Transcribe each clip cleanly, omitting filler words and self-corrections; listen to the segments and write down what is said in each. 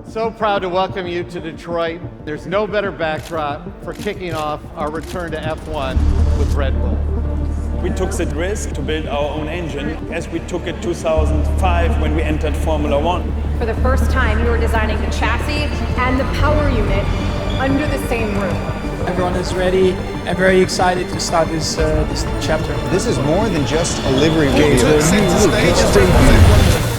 So proud to welcome you to Detroit. There's no better backdrop for kicking off our return to F1 with Red Bull. We took the risk to build our own engine as we took it 2005 when we entered Formula One. For the first time, you were designing the chassis and the power unit under the same roof. Everyone is ready and very excited to start this chapter. This is more than just a livery It's review. a stage.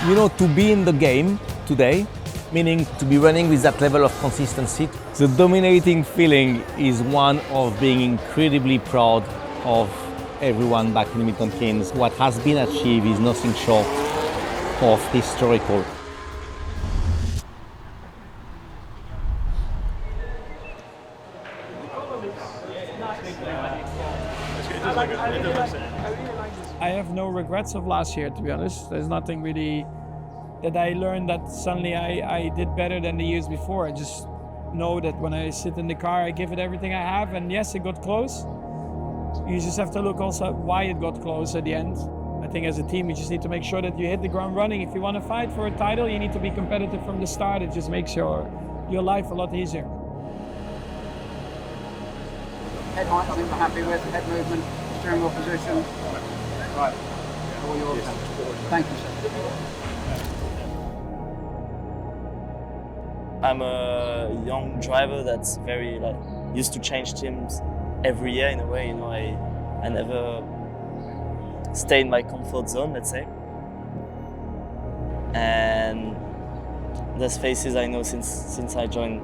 You know, to be in the game today, meaning to be running with that level of consistency, the dominating feeling is one of being incredibly proud of everyone back in Milton Keynes. What has been achieved is nothing short of historical. I have no regrets of last year, to be honest. There's nothing really that I learned that suddenly I did better than the years before. I just know that when I sit in the car, I give it everything I have, and yes, it got close. You just have to look also at why it got close at the end. I think as a team, you just need to make sure that you hit the ground running. If you want to fight for a title, you need to be competitive from the start. It just makes your life a lot easier. Head height, I think we're happy with. Head movement, steering wheel position. Right. All yours. Thank you, sir. I'm a young driver that's very used to change teams every year in a way. You know, I never stay in my comfort zone, let's say. And there's faces I know since I joined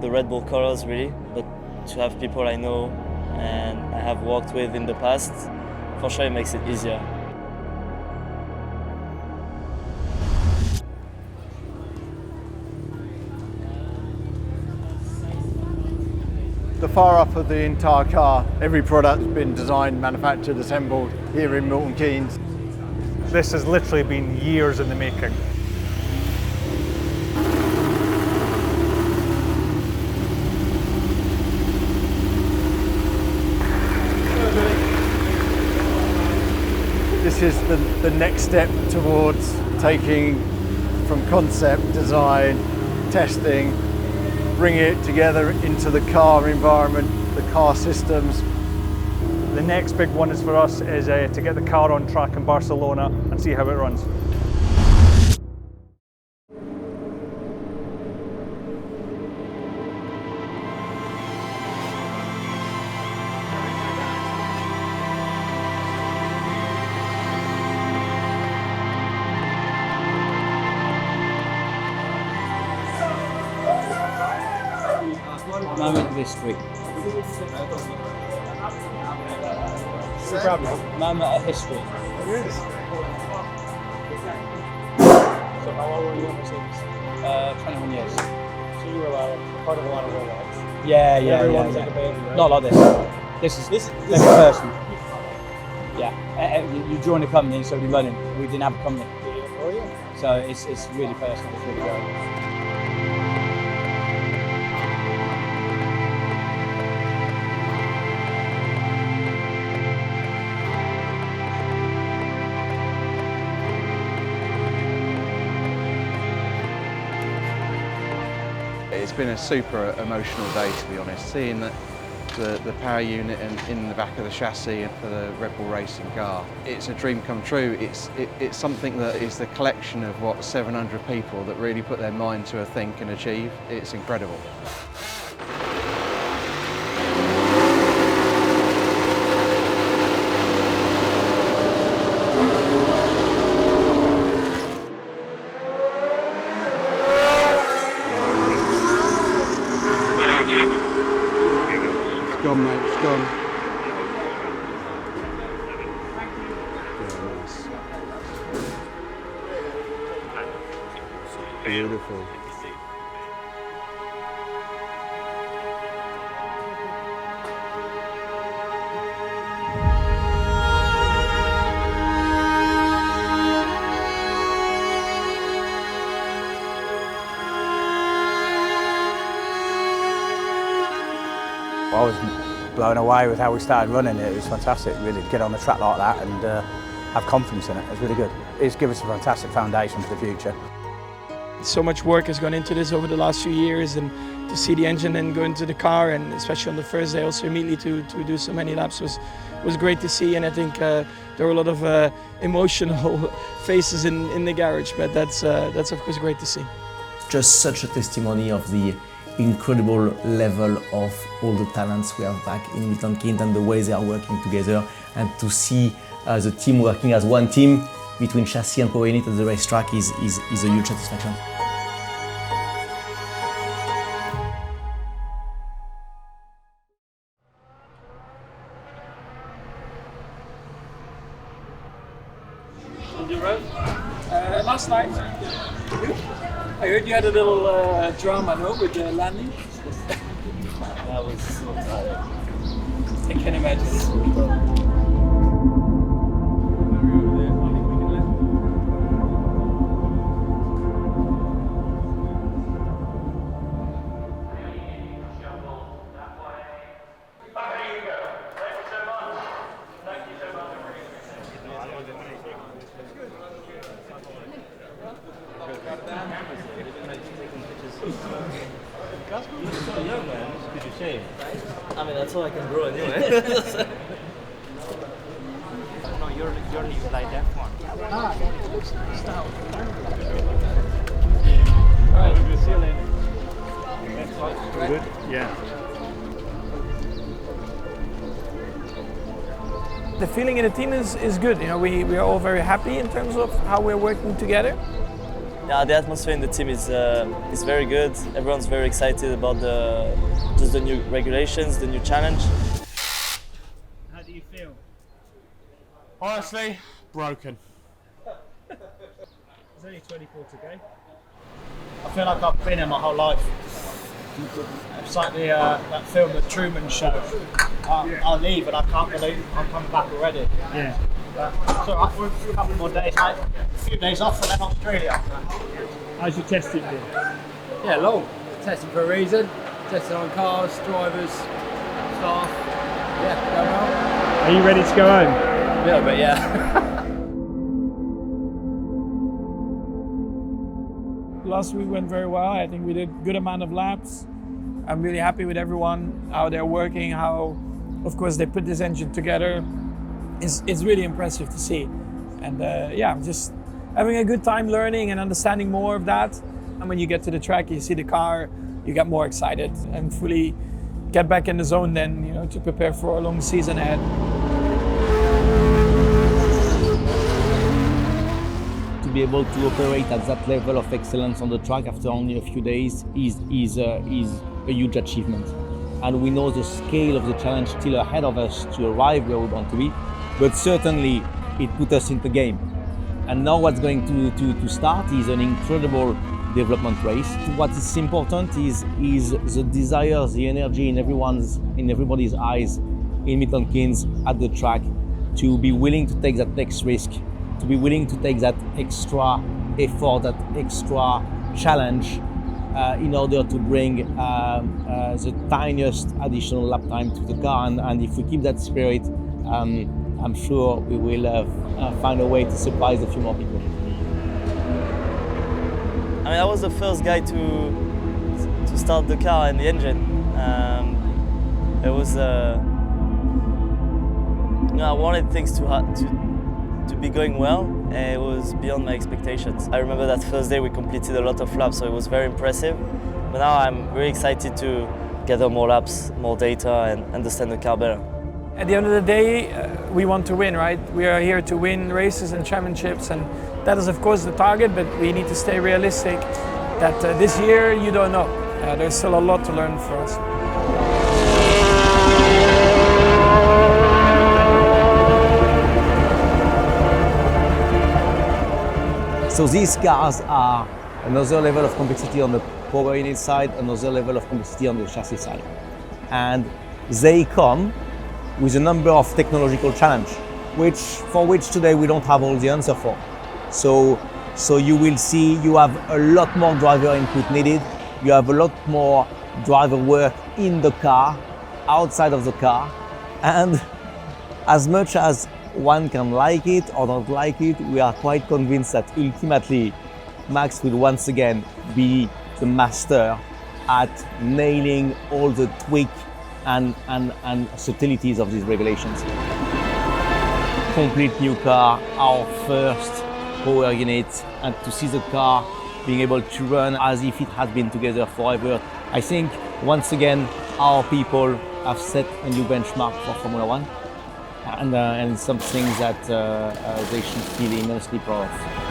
the Red Bull colors, really. But to have people I know and I have worked with in the past, for sure it makes it easier. The far up of the entire car, every product's been designed, manufactured, assembled here in Milton Keynes. This has literally been years in the making. This is the next step towards taking from concept, design, testing, bring it together into the car environment, the car systems. The next big one is for us is to get the car on track in Barcelona and see how it runs. Moment of history. Moment of history. So how old were you on Mercedes? 21 years. So you were part of a lot of rollouts. Yeah. Everyone's like a baby, right? Not like this. This is personal. Yeah. You join a company, so we're running. We didn't have a company. Oh yeah. So it's really personal. It's really good. It's been a super emotional day, to be honest, seeing that the power unit in the back of the chassis for the Red Bull racing car. It's a dream come true. It's something that is the collection of 700 people that really put their mind to a think and achieve. It's incredible. Beautiful. I was blown away with how we started running it. It was fantastic, really, to get on the track like that and have confidence in it. It was really good. It's given us a fantastic foundation for the future. So much work has gone into this over the last few years, and to see the engine then go into the car, and especially on the first day also immediately to do so many laps was great to see. And I think there were a lot of emotional faces in the garage, but that's of course great to see. Just such a testimony of the incredible level of all the talents we have back in Milton Keynes and the way they are working together, and to see the team working as one team between chassis and power unit at the racetrack is a huge satisfaction. On the road? Last night, I heard you had a little drama, no, with the landing? That was so tired. I can imagine. I mean, that's all I can grow anyway. No, you're like that one. Alright, we'll see you later. Good? Yeah. The feeling in the team is good. You know, we are all very happy in terms of how we're working together. Yeah, the atmosphere in the team is very good. Everyone's very excited about just the new regulations, the new challenge. How do you feel? Honestly, broken. There's only 24 to go. I feel like I've been here my whole life. It's like that film, The Truman Show. I'll leave and I can't believe I'm coming back already. Yeah. But it's all right. A couple more days, mate. A few days off and then Australia. How's your testing been? Yeah, long. Testing for a reason. Testing on cars, drivers, staff. Yeah, going well. Are you ready to go home? A little bit, yeah. Last week went very well. I think we did a good amount of laps. I'm really happy with everyone, how they're working, how, of course, they put this engine together. It's really impressive to see. And yeah, I'm just having a good time learning and understanding more of that. And when you get to the track, you see the car, you get more excited and fully get back in the zone then, you know, to prepare for a long season ahead. To be able to operate at that level of excellence on the track after only a few days is a huge achievement. And we know the scale of the challenge still ahead of us to arrive where we want to be, but certainly it put us in the game. And now what's going to start is an incredible development race. What is important is the desire, the energy in everybody's eyes in Milton Keynes at the track to be willing to take that next risk, to be willing to take that extra effort, that extra challenge in order to bring the tiniest additional lap time to the car. And if we keep that spirit, I'm sure we will find a way to surprise a few more people. I mean, I was the first guy to start the car and the engine. It was, you know, I wanted things to be going well, and it was beyond my expectations. I remember that first day we completed a lot of laps, so it was very impressive. But now I'm very excited to gather more laps, more data, and understand the car better. At the end of the day, we want to win, right? We are here to win races and championships, and that is of course the target, but we need to stay realistic that this year you don't know. There's still a lot to learn for us. So these cars are another level of complexity on the power unit side, another level of complexity on the chassis side. And they come with a number of technological challenges, for which today we don't have all the answer for. So you will see you have a lot more driver input needed, you have a lot more driver work in the car, outside of the car, and as much as one can like it or not like it, we are quite convinced that ultimately Max will once again be the master at nailing all the tweaks and subtleties of these regulations. Complete new car, our first power unit, and to see the car being able to run as if it has been together forever. I think once again our people have set a new benchmark for Formula One, and something that they should feel immensely proud of.